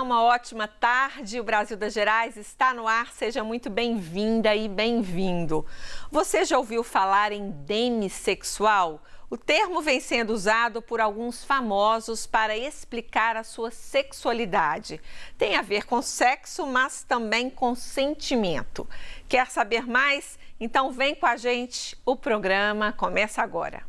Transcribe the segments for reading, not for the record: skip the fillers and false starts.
uma ótima tarde. O Brasil das Gerais está no ar. Seja muito bem-vinda e bem-vindo. Você já ouviu falar em demissexual? O termo vem sendo usado por alguns famosos para explicar a sua sexualidade. Tem a ver com sexo, mas também com sentimento. Quer saber mais? Então vem com a gente. O programa começa agora.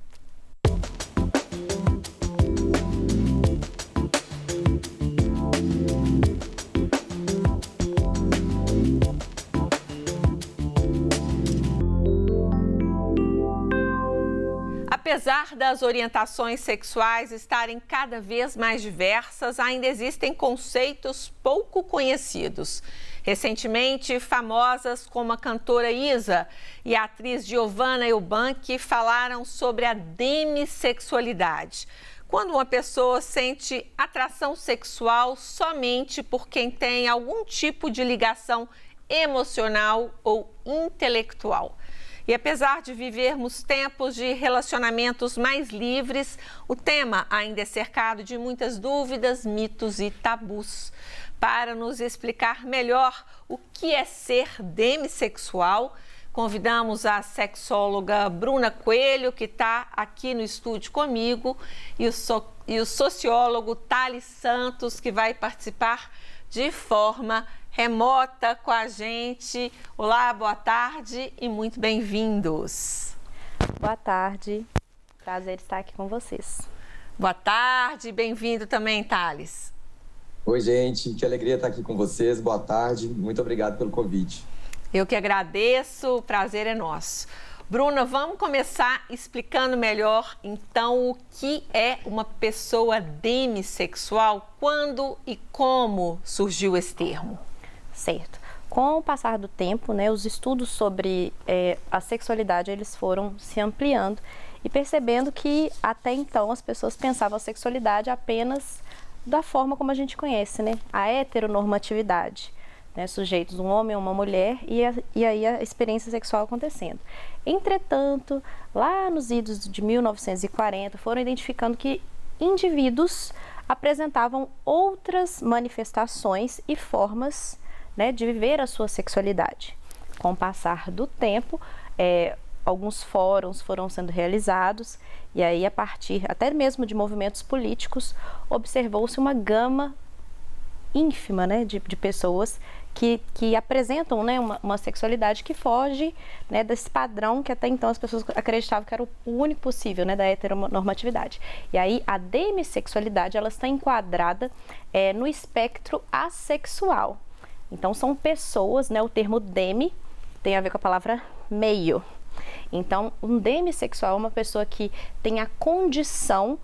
Apesar das orientações sexuais estarem cada vez mais diversas, ainda existem conceitos pouco conhecidos. Recentemente, famosas como a cantora Isa e a atriz Giovanna Eubank falaram sobre a demissexualidade. Quando uma pessoa sente atração sexual somente por quem tem algum tipo de ligação emocional ou intelectual. E apesar de vivermos tempos de relacionamentos mais livres, o tema ainda é cercado de muitas dúvidas, mitos e tabus. Para nos explicar melhor o que é ser demissexual, convidamos a sexóloga Bruna Coelho, que está aqui no estúdio comigo, e o sociólogo Thales Santos, que vai participar de forma remota com a gente. Olá, boa tarde e muito bem-vindos. Boa tarde, prazer estar aqui com vocês. Boa tarde, bem-vindo também, Thales. Oi, gente, que alegria estar aqui com vocês. Boa tarde, muito obrigado pelo convite. Eu que agradeço, o prazer é nosso. Bruna, vamos começar explicando melhor, então, o que é uma pessoa demissexual, quando e como surgiu esse termo? Certo. Com o passar do tempo, né, os estudos sobre a sexualidade, eles foram se ampliando e percebendo que até então as pessoas pensavam a sexualidade apenas da forma como a gente conhece, né? A heteronormatividade, né? Sujeitos, um homem ou uma mulher e aí a experiência sexual acontecendo. Entretanto, lá nos idos de 1940, foram identificando que indivíduos apresentavam outras manifestações e formas, né, de viver a sua sexualidade. Com o passar do tempo, alguns fóruns foram sendo realizados e aí, a partir até mesmo de movimentos políticos, observou-se uma gama ínfima, né, de pessoas que apresentam, né, uma sexualidade que foge, né, desse padrão que até então as pessoas acreditavam que era o único possível, né, da heteronormatividade. E aí a demissexualidade, ela está enquadrada no espectro assexual. Então são pessoas, né, o termo demi tem a ver com a palavra meio. Então um demissexual é uma pessoa que tem a condição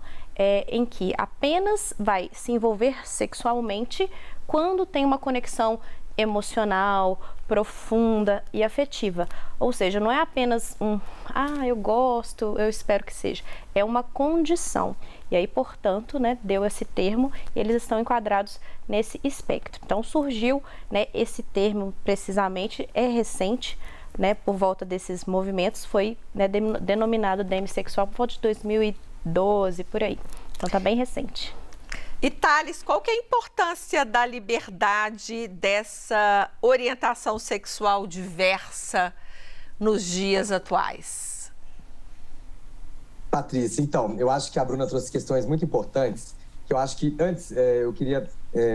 em que apenas vai se envolver sexualmente quando tem uma conexão emocional, profunda e afetiva. Ou seja, não é apenas eu gosto, eu espero que seja. É uma condição. E aí, portanto, né, deu esse termo e eles estão enquadrados nesse espectro. Então, surgiu, né, esse termo precisamente, é recente, né, por volta desses movimentos, foi, né, denominado demissexual por volta de 2012, por aí. Então, está bem recente. E Thales, qual que é a importância da liberdade dessa orientação sexual diversa nos dias atuais? Patrícia, então, eu acho que a Bruna trouxe questões muito importantes, que eu acho que antes eu queria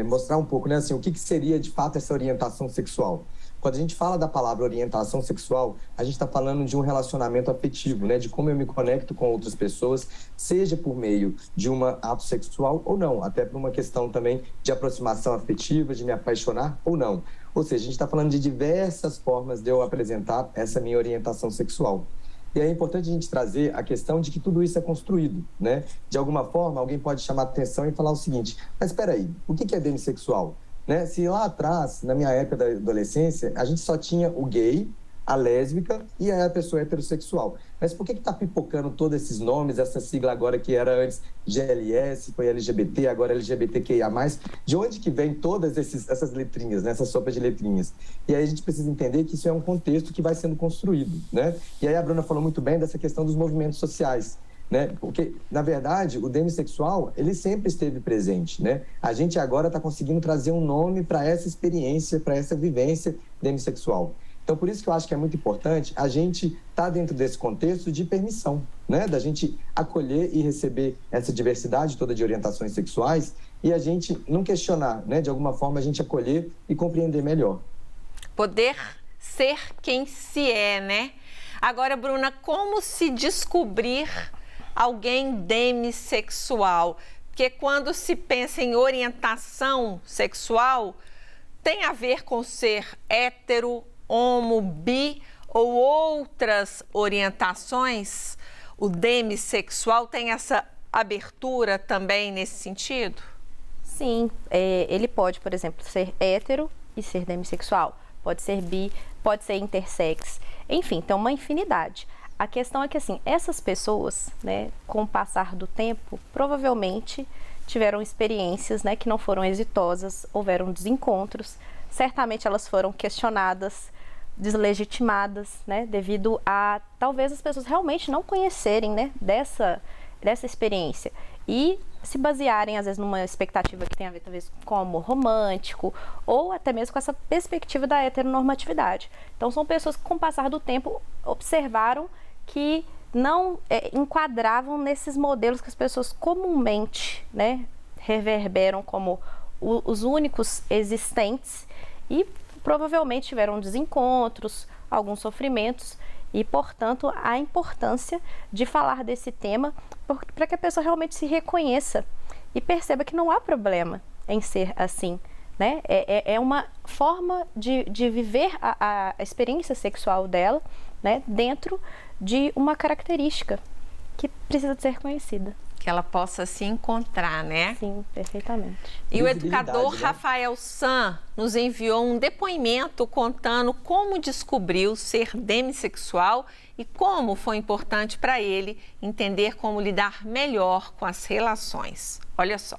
mostrar um pouco, né, assim, o que seria de fato essa orientação sexual. Quando a gente fala da palavra orientação sexual, a gente está falando de um relacionamento afetivo, né? De como eu me conecto com outras pessoas, seja por meio de uma ato sexual ou não, até por uma questão também de aproximação afetiva, de me apaixonar ou não. Ou seja, a gente está falando de diversas formas de eu apresentar essa minha orientação sexual. E é importante a gente trazer a questão de que tudo isso é construído, né? De alguma forma, alguém pode chamar a atenção e falar o seguinte: mas espera aí, o que é demissexual? Né? Se lá atrás, na minha época da adolescência, a gente só tinha o gay, a lésbica e a pessoa heterossexual. Mas por que está pipocando todos esses nomes, essa sigla agora que era antes GLS, foi LGBT, agora LGBTQIA+? De onde que vem todas essas letrinhas, né? Essa sopa de letrinhas? E aí a gente precisa entender que isso é um contexto que vai sendo construído, né? E aí a Bruna falou muito bem dessa questão dos movimentos sociais. né? Porque, na verdade, o demissexual, ele sempre esteve presente, né? A gente agora está conseguindo trazer um nome para essa experiência, para essa vivência demissexual. Então, por isso que eu acho que é muito importante a gente estar dentro desse contexto de permissão, né? Da gente acolher e receber essa diversidade toda de orientações sexuais e a gente não questionar, né? De alguma forma, a gente acolher e compreender melhor. Poder ser quem se é, né? Agora, Bruna, como se descobrir alguém demissexual? Porque quando se pensa em orientação sexual, tem a ver com ser hétero, homo, bi ou outras orientações? O demissexual tem essa abertura também nesse sentido? Sim, ele pode, por exemplo, ser hétero e ser demissexual. Pode ser bi, pode ser intersex. Enfim, tem uma infinidade. A questão é que, assim, essas pessoas, né, com o passar do tempo, provavelmente tiveram experiências, né, que não foram exitosas, houveram desencontros, certamente elas foram questionadas, deslegitimadas, né, devido a talvez as pessoas realmente não conhecerem, né, dessa experiência e se basearem, às vezes, numa expectativa que tem a ver, talvez, com amor romântico ou até mesmo com essa perspectiva da heteronormatividade. Então, são pessoas que, com o passar do tempo, observaram que não enquadravam nesses modelos que as pessoas comumente, né, reverberam como os únicos existentes e provavelmente tiveram desencontros, alguns sofrimentos e, portanto, a importância de falar desse tema para que a pessoa realmente se reconheça e perceba que não há problema em ser assim, né? É uma forma de viver a experiência sexual dela, né, dentro de uma característica que precisa de ser reconhecida. Que ela possa se encontrar, né? Sim, perfeitamente. E o educador, né, Rafael San nos enviou um depoimento contando como descobriu ser demissexual e como foi importante para ele entender como lidar melhor com as relações. Olha só.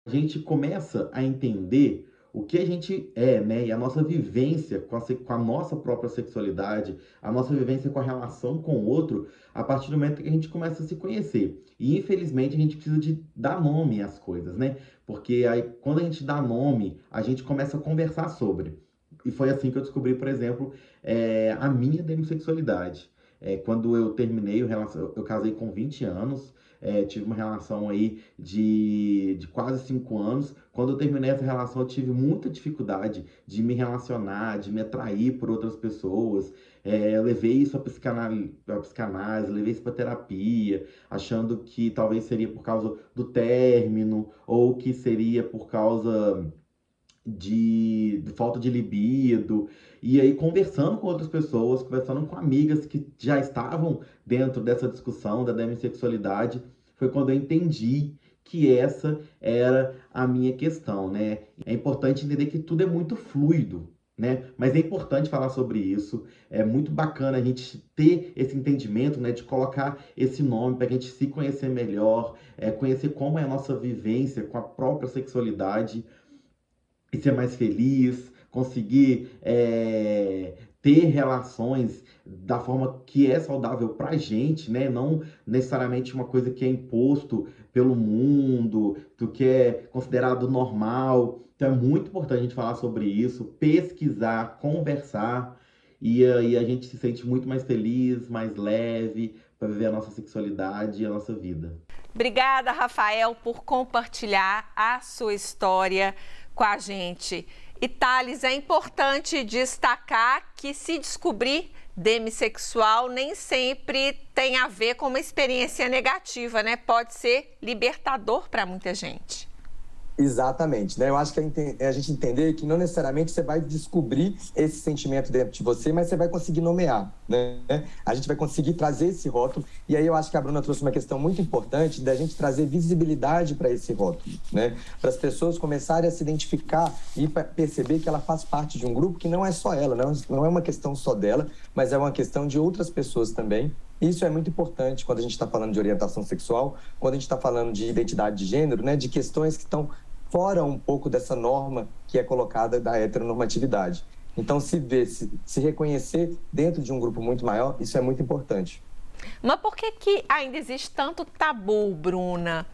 A gente começa a entender o que a gente é, né? E a nossa vivência com a nossa própria sexualidade, a nossa vivência com a relação com o outro, a partir do momento que a gente começa a se conhecer. E, infelizmente, a gente precisa de dar nome às coisas, né? Porque aí, quando a gente dá nome, a gente começa a conversar sobre. E foi assim que eu descobri, por exemplo, a minha demissexualidade. Quando eu terminei, eu casei com 20 anos, tive uma relação aí de quase 5 anos. Quando eu terminei essa relação, eu tive muita dificuldade de me relacionar, de me atrair por outras pessoas. Eu levei isso à psicanálise, levei isso para terapia, achando que talvez seria por causa do término, ou que seria por causa de falta de libido, e aí conversando com outras pessoas, conversando com amigas que já estavam dentro dessa discussão da demissexualidade, foi quando eu entendi que essa era a minha questão, né? É importante entender que tudo é muito fluido, né? Mas é importante falar sobre isso, é muito bacana a gente ter esse entendimento, né? De colocar esse nome para a gente se conhecer melhor, conhecer como é a nossa vivência com a própria sexualidade, e ser mais feliz, conseguir ter relações da forma que é saudável pra gente, né? Não necessariamente uma coisa que é imposto pelo mundo, do que é considerado normal. Então é muito importante a gente falar sobre isso, pesquisar, conversar, e aí a gente se sente muito mais feliz, mais leve, para viver a nossa sexualidade e a nossa vida. Obrigada, Rafael, por compartilhar a sua história com a gente. E, Thales, é importante destacar que se descobrir demissexual nem sempre tem a ver com uma experiência negativa, né? Pode ser libertador para muita gente. Exatamente, né? Eu acho que é a gente entender que não necessariamente você vai descobrir esse sentimento dentro de você, mas você vai conseguir nomear, né? A gente vai conseguir trazer esse rótulo, e aí eu acho que a Bruna trouxe uma questão muito importante da gente trazer visibilidade para esse rótulo, né? Para as pessoas começarem a se identificar e perceber que ela faz parte de um grupo que não é só ela, não é uma questão só dela, mas é uma questão de outras pessoas também. Isso é muito importante quando a gente está falando de orientação sexual, quando a gente está falando de identidade de gênero, né? De questões que estão fora um pouco dessa norma que é colocada da heteronormatividade. Então, se reconhecer dentro de um grupo muito maior, isso é muito importante. Mas por que ainda existe tanto tabu, Bruna,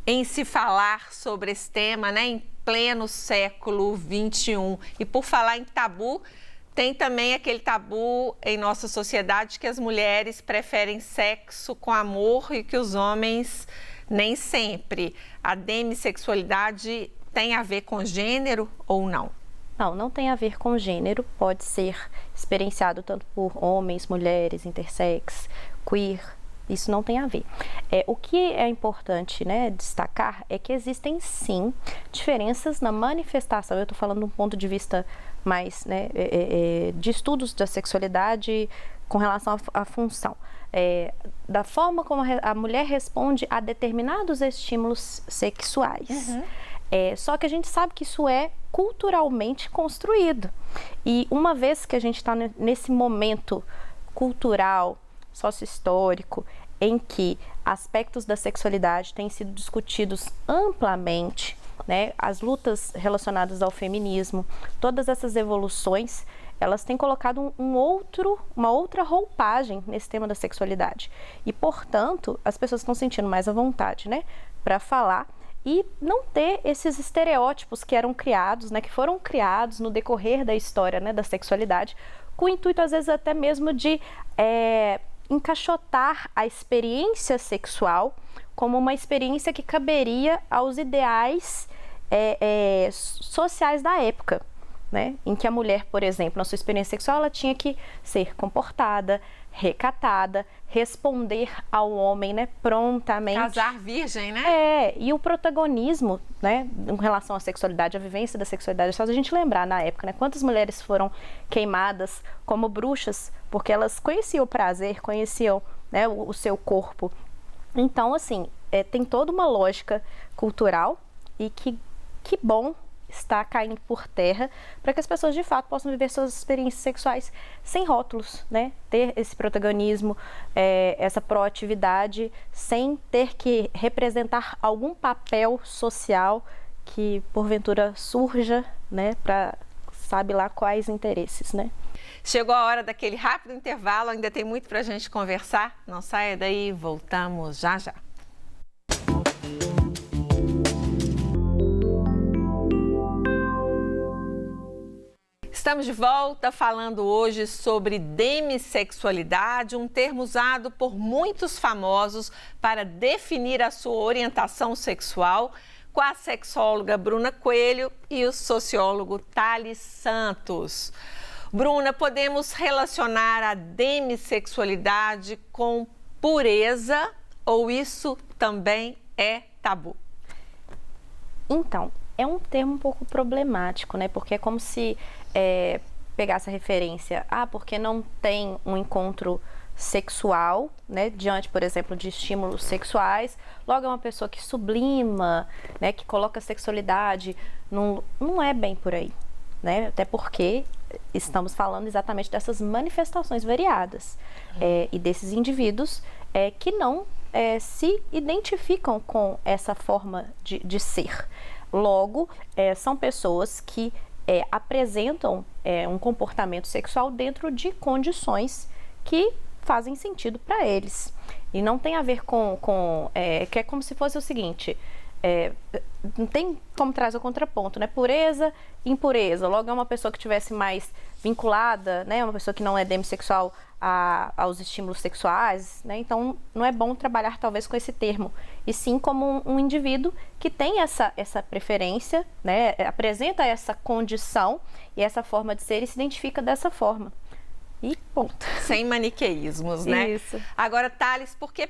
em se falar sobre esse tema, né, em pleno século XXI? E por falar em tabu, tem também aquele tabu em nossa sociedade que as mulheres preferem sexo com amor e que os homens nem sempre. A demissexualidade tem a ver com gênero ou não? Não, não tem a ver com gênero, pode ser experienciado tanto por homens, mulheres, intersex, queer, isso não tem a ver. O que é importante, né, destacar é que existem sim diferenças na manifestação, eu estou falando de um ponto de vista mais, né, de estudos da sexualidade com relação à função, da forma como a mulher responde a determinados estímulos sexuais. Só que a gente sabe que isso é culturalmente construído. E uma vez que a gente está nesse momento cultural, sócio-histórico, em que aspectos da sexualidade têm sido discutidos amplamente, né, as lutas relacionadas ao feminismo, todas essas evoluções, elas têm colocado uma outra roupagem nesse tema da sexualidade. E, portanto, as pessoas estão sentindo mais à vontade, né, para falar e não ter esses estereótipos que eram criados, né, que foram criados no decorrer da história, né, da sexualidade, com o intuito, às vezes, até mesmo de encaixotar a experiência sexual como uma experiência que caberia aos ideais sociais da época, né, em que a mulher, por exemplo, na sua experiência sexual, ela tinha que ser comportada, recatada, responder ao homem, né, prontamente. Casar virgem, né? E o protagonismo, né, em relação à sexualidade, a vivência da sexualidade, só a gente lembrar na época, né, quantas mulheres foram queimadas como bruxas, porque elas conheciam o prazer, conheciam, né, o seu corpo. Então, assim, tem toda uma lógica cultural e que bom está caindo por terra para que as pessoas de fato possam viver suas experiências sexuais sem rótulos, né? Ter esse protagonismo, essa proatividade, sem ter que representar algum papel social que porventura surja, né? Para sabe lá quais interesses, né? Chegou a hora daquele rápido intervalo, ainda tem muito para a gente conversar. Não saia daí, voltamos já já. Estamos de volta falando hoje sobre demissexualidade, um termo usado por muitos famosos para definir a sua orientação sexual, com a sexóloga Bruna Coelho e o sociólogo Thales Santos. Bruna, podemos relacionar a demissexualidade com pureza ou isso também é tabu? Então, é um termo um pouco problemático, né? Porque é como se pegasse a referência, porque não tem um encontro sexual, né? Diante, por exemplo, de estímulos sexuais, logo é uma pessoa que sublima, né? Que coloca a sexualidade, não é bem por aí, né? Até porque estamos falando exatamente dessas manifestações variadas e desses indivíduos que não se identificam com essa forma de ser. Logo, são pessoas que apresentam um comportamento sexual dentro de condições que fazem sentido para eles. E não tem a ver que é como se fosse o seguinte, não tem como trazer o contraponto, né? Pureza e impureza. Logo, é uma pessoa que estivesse mais vinculada, né? Uma pessoa que não é demissexual aos estímulos sexuais, né? Então, não é bom trabalhar talvez com esse termo, e sim como um indivíduo que tem essa preferência, né? Apresenta essa condição e essa forma de ser e se identifica dessa forma. E ponto. Sem maniqueísmos, né? Isso. Agora, Thales, por que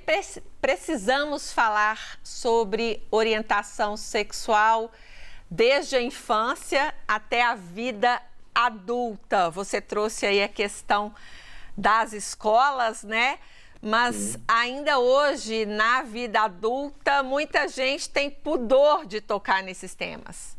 precisamos falar sobre orientação sexual desde a infância até a vida adulta? Você trouxe aí a questão das escolas, né? Mas ainda hoje, na vida adulta, muita gente tem pudor de tocar nesses temas.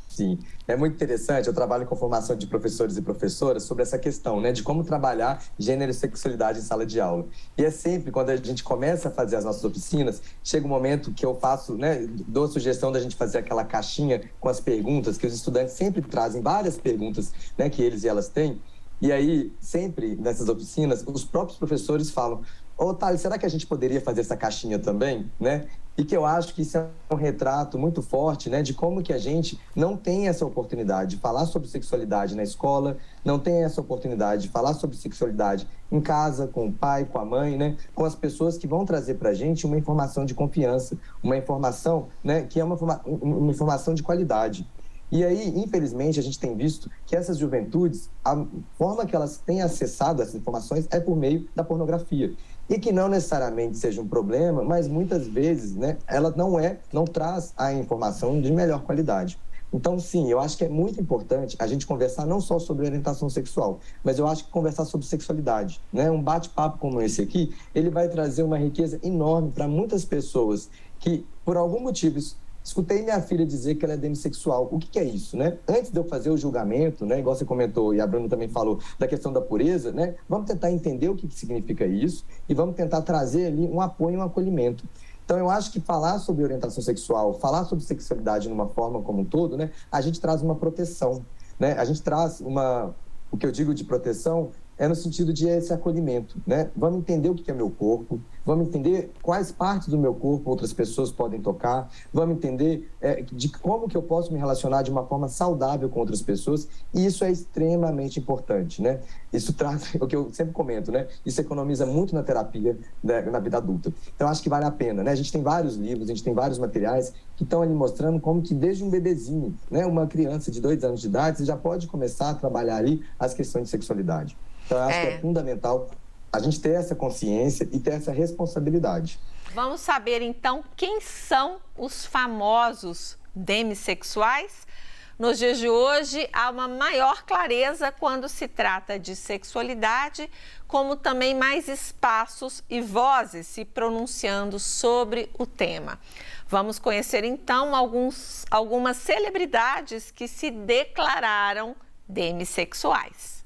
Sim, é muito interessante. Eu trabalho com formação de professores e professoras sobre essa questão, né, de como trabalhar gênero e sexualidade em sala de aula. E é sempre quando a gente começa a fazer as nossas oficinas, chega um momento que eu faço, né, dou a sugestão da gente fazer aquela caixinha com as perguntas, que os estudantes sempre trazem várias perguntas, né, que eles e elas têm. E aí, sempre nessas oficinas, os próprios professores falam: ô Thales, será que a gente poderia fazer essa caixinha também, né? E que eu acho que isso é um retrato muito forte, né, de como que a gente não tem essa oportunidade de falar sobre sexualidade na escola, não tem essa oportunidade de falar sobre sexualidade em casa, com o pai, com a mãe, né, com as pessoas que vão trazer para a gente uma informação de confiança, uma informação, né, que é uma informação de qualidade. E aí, infelizmente, a gente tem visto que essas juventudes, a forma que elas têm acessado essas informações é por meio da pornografia. E que não necessariamente seja um problema, mas muitas vezes, né, ela não traz a informação de melhor qualidade. Então, sim, eu acho que é muito importante a gente conversar não só sobre orientação sexual, mas eu acho que conversar sobre sexualidade, né? Um bate-papo como esse aqui, ele vai trazer uma riqueza enorme para muitas pessoas que, por algum motivo, escutei minha filha dizer que ela é demissexual. O que é isso, né? Antes de eu fazer o julgamento, né, igual você comentou e a Bruna também falou da questão da pureza, né? Vamos tentar entender o que significa isso e vamos tentar trazer ali um apoio e um acolhimento. Então, eu acho que falar sobre orientação sexual, falar sobre sexualidade numa forma como um todo, né, a gente traz uma proteção, né? A gente traz o que eu digo de proteção é no sentido de esse acolhimento, né? Vamos entender o que é meu corpo, vamos entender quais partes do meu corpo outras pessoas podem tocar, vamos entender de como que eu posso me relacionar de uma forma saudável com outras pessoas, e isso é extremamente importante, né? Isso traz, o que eu sempre comento, né? Isso economiza muito na terapia, né, na vida adulta. Então, acho que vale a pena, né? A gente tem vários livros, a gente tem vários materiais que estão ali mostrando como que desde um bebezinho, né, uma criança de 2 anos de idade, você já pode começar a trabalhar ali as questões de sexualidade. Então, eu acho que é fundamental a gente ter essa consciência e ter essa responsabilidade. Vamos saber, então, quem são os famosos demissexuais? Nos dias de hoje, há uma maior clareza quando se trata de sexualidade, como também mais espaços e vozes se pronunciando sobre o tema. Vamos conhecer, então, algumas celebridades que se declararam demissexuais.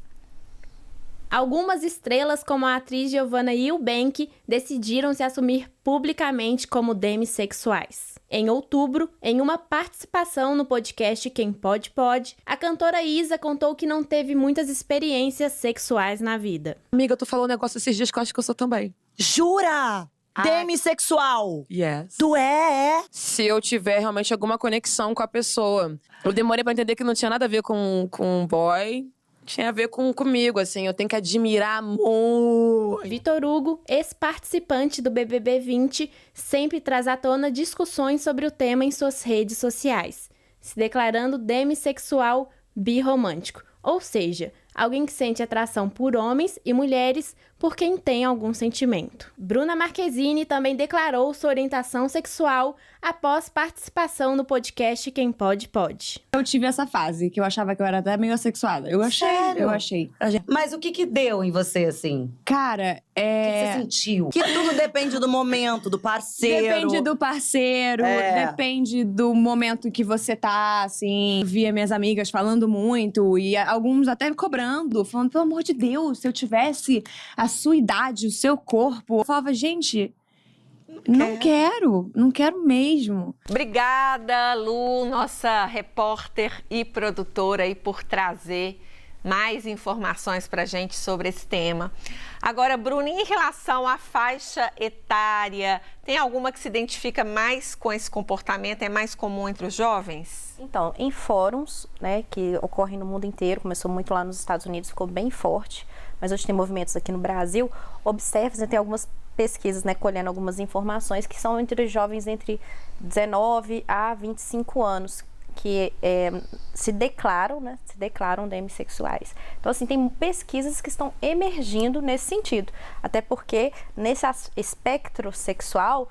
Algumas estrelas, como a atriz Giovanna Eubank, decidiram se assumir publicamente como demissexuais. Em outubro, em uma participação no podcast Quem Pode Pode, a cantora Isa contou que não teve muitas experiências sexuais na vida. Amiga, tu falou um negócio esses dias que eu acho que eu sou também. Jura? Demissexual? Yes. Tu é? Se eu tiver realmente alguma conexão com a pessoa. Eu demorei pra entender que não tinha nada a ver com um boy. Tinha a ver comigo, assim, eu tenho que admirar muito. Vitor Hugo, ex-participante do BBB 20, sempre traz à tona discussões sobre o tema em suas redes sociais, se declarando demissexual birromântico, ou seja, alguém que sente atração por homens e mulheres por quem tem algum sentimento. Bruna Marquezine também declarou sua orientação sexual após participação no podcast Quem Pode Pode. Eu tive essa fase, que eu achava que eu era até meio assexuada. Sério? Eu achei. Mas o que deu em você, assim? Cara, O que você sentiu? Que tudo depende do momento, do parceiro. Depende do parceiro, depende do momento que você tá, assim. Via minhas amigas falando muito e alguns até me cobrando, falando, pelo amor de Deus, se eu tivesse a sua idade, o seu corpo. Eu falava, gente, não quero mesmo. Obrigada, Lu, nossa repórter e produtora, aí, por trazer mais informações pra gente sobre esse tema. Agora, Bruna, em relação à faixa etária, tem alguma que se identifica mais com esse comportamento? É mais comum entre os jovens? Então, em fóruns, né, que ocorrem no mundo inteiro, começou muito lá nos Estados Unidos, ficou bem forte, mas hoje tem movimentos aqui no Brasil, observa-se, tem algumas pesquisas, né, colhendo algumas informações que são entre jovens entre 19 a 25 anos, que se declaram demissexuais. Então, assim, tem pesquisas que estão emergindo nesse sentido. Até porque, nesse espectro sexual,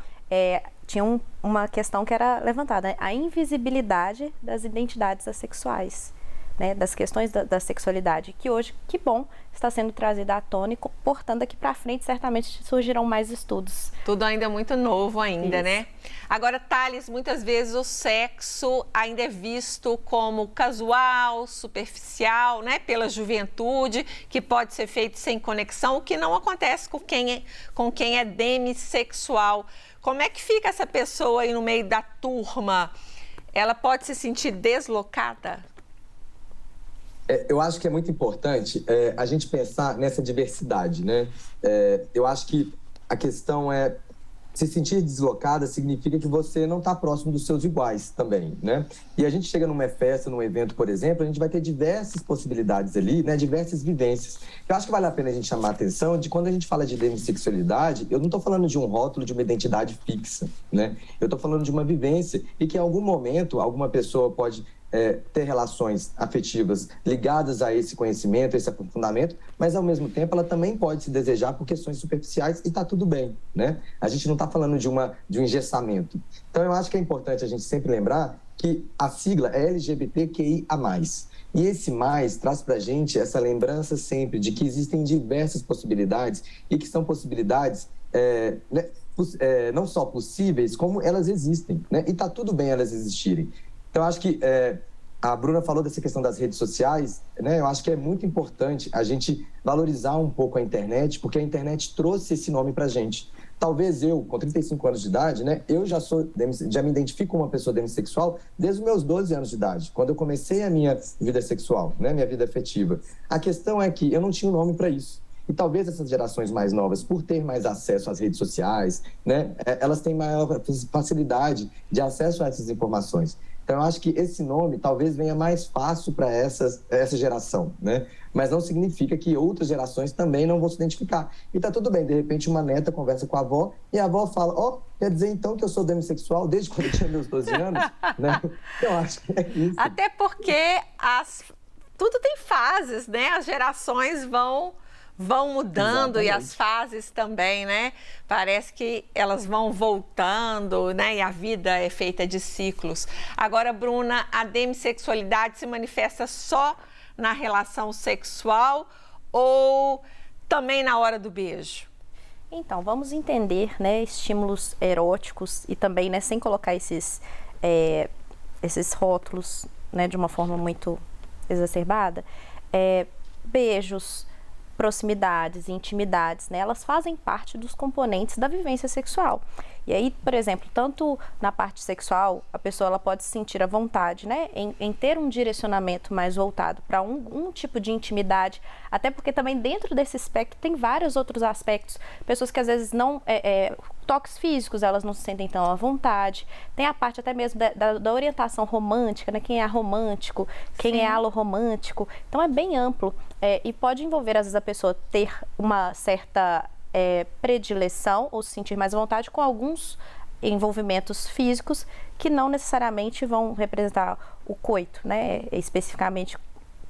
tinha uma questão que era levantada, né? A invisibilidade das identidades assexuais, né? Das questões da sexualidade, que hoje, que bom, está sendo trazida à tona e, portanto, daqui para frente, certamente surgirão mais estudos. Tudo ainda muito novo ainda, né? Agora, Thales, muitas vezes o sexo ainda é visto como casual, superficial, né? Pela juventude, que pode ser feito sem conexão, o que não acontece com quem é demissexual. Como é que fica essa pessoa aí no meio da turma? Ela pode se sentir deslocada? Eu acho que é muito importante a gente pensar nessa diversidade, né? Eu acho que a questão é se sentir deslocada significa que você não está próximo dos seus iguais também, né? E a gente chega numa festa, num evento, por exemplo, a gente vai ter diversas possibilidades ali, né? Diversas vivências. Eu acho que vale a pena a gente chamar a atenção de quando a gente fala de demissexualidade, eu não estou falando de um rótulo, de uma identidade fixa, né? Eu estou falando de uma vivência e que em algum momento alguma pessoa pode ter relações afetivas ligadas a esse conhecimento, a esse aprofundamento, mas, ao mesmo tempo, ela também pode se desejar por questões superficiais e está tudo bem, né? A gente não está falando de um engessamento. Então, eu acho que é importante a gente sempre lembrar que a sigla é LGBTQIA+. E esse mais traz para a gente essa lembrança sempre de que existem diversas possibilidades e que são possibilidades né, não só possíveis, como elas existem, né? E está tudo bem elas existirem. Então, eu acho que a Bruna falou dessa questão das redes sociais, né? Eu acho que é muito importante a gente valorizar um pouco a internet, porque a internet trouxe esse nome para a gente. Talvez eu, com 35 anos de idade, né, eu já me identifico como uma pessoa demissexual desde os meus 12 anos de idade, quando eu comecei a minha vida sexual, né, minha vida afetiva. A questão é que eu não tinha um nome para isso. E talvez essas gerações mais novas, por ter mais acesso às redes sociais, né, elas têm maior facilidade de acesso a essas informações. Então, eu acho que esse nome talvez venha mais fácil para essa geração, né? Mas não significa que outras gerações também não vão se identificar. E tá tudo bem, de repente uma neta conversa com a avó e a avó fala, quer dizer então que eu sou demissexual desde quando eu tinha meus 12 anos? Né? Eu acho que é isso. Até porque tudo tem fases, né? As gerações vão mudando. Exatamente. E as fases também, né? Parece que elas vão voltando, né? E a vida é feita de ciclos. Agora, Bruna, a demissexualidade se manifesta só na relação sexual ou também na hora do beijo? Então, vamos entender, né, estímulos eróticos e também, né, sem colocar esses rótulos, né, de uma forma muito exacerbada, beijos, proximidades, intimidades, né, elas fazem parte dos componentes da vivência sexual. E aí, por exemplo, tanto na parte sexual, a pessoa ela pode se sentir à vontade, né, em ter um direcionamento mais voltado para um tipo de intimidade, até porque também dentro desse espectro tem vários outros aspectos, pessoas que às vezes não, toques físicos, elas não se sentem tão à vontade, tem a parte até mesmo da orientação romântica, né, quem é romântico, quem é alorromântico, então é bem amplo, e pode envolver às vezes a pessoa ter uma certa predileção ou se sentir mais à vontade com alguns envolvimentos físicos que não necessariamente vão representar o coito, né? Especificamente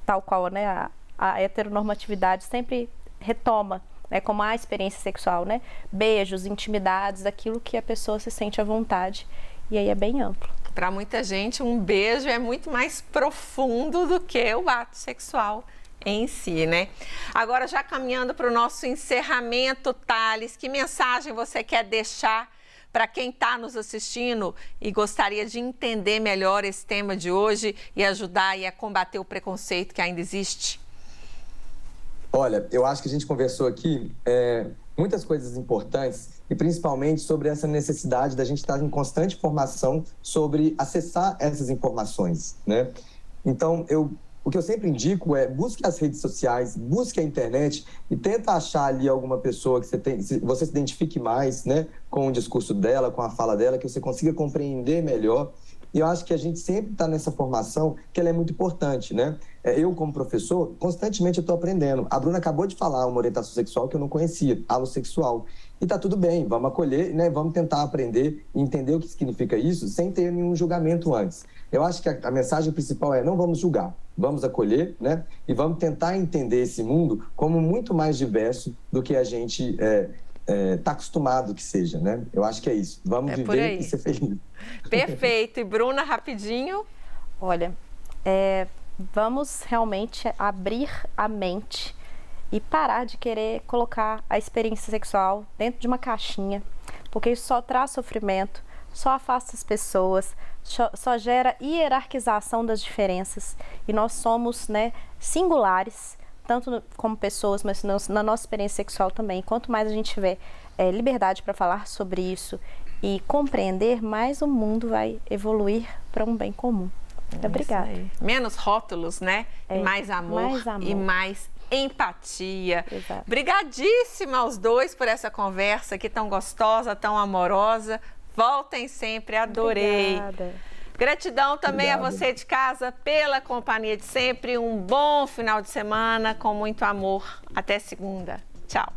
tal qual, né, a heteronormatividade sempre retoma, né, como a experiência sexual, né? Beijos, intimidades, aquilo que a pessoa se sente à vontade, e aí é bem amplo. Para muita gente, um beijo é muito mais profundo do que o ato sexual em si, né? Agora, já caminhando para o nosso encerramento, Thales, que mensagem você quer deixar para quem está nos assistindo e gostaria de entender melhor esse tema de hoje e ajudar a combater o preconceito que ainda existe? Olha, eu acho que a gente conversou aqui muitas coisas importantes e principalmente sobre essa necessidade da gente estar em constante formação sobre acessar essas informações, né? Então, o que eu sempre indico é busque as redes sociais, busque a internet e tenta achar ali alguma pessoa que você se identifique mais, né, com o discurso dela, com a fala dela, que você consiga compreender melhor. E eu acho que a gente sempre está nessa formação, que ela é muito importante, né? Eu, como professor, constantemente eu estou aprendendo. A Bruna acabou de falar uma orientação sexual que eu não conhecia, alossexual. E tá tudo bem, vamos acolher, né? Vamos tentar aprender e entender o que significa isso sem ter nenhum julgamento antes. Eu acho que a mensagem principal é não vamos julgar, vamos acolher, né? E vamos tentar entender esse mundo como muito mais diverso do que a gente está acostumado que seja, né? Eu acho que é isso. Vamos viver e ser feliz. Perfeito. E Bruna, rapidinho? Olha, vamos realmente abrir a mente e parar de querer colocar a experiência sexual dentro de uma caixinha, porque isso só traz sofrimento, só afasta as pessoas, só gera hierarquização das diferenças. E nós somos, né, singulares, tanto como pessoas, mas na nossa experiência sexual também. Quanto mais a gente tiver liberdade para falar sobre isso e compreender, mais o mundo vai evoluir para um bem comum. Obrigada. Menos rótulos, né? Mais amor e mais empatia. Exato. Brigadíssima aos dois por essa conversa aqui tão gostosa, tão amorosa. Voltem sempre, adorei. Obrigada. Gratidão também Obrigado. a você de casa pela companhia de sempre. Um bom final de semana com muito amor. Até segunda. Tchau.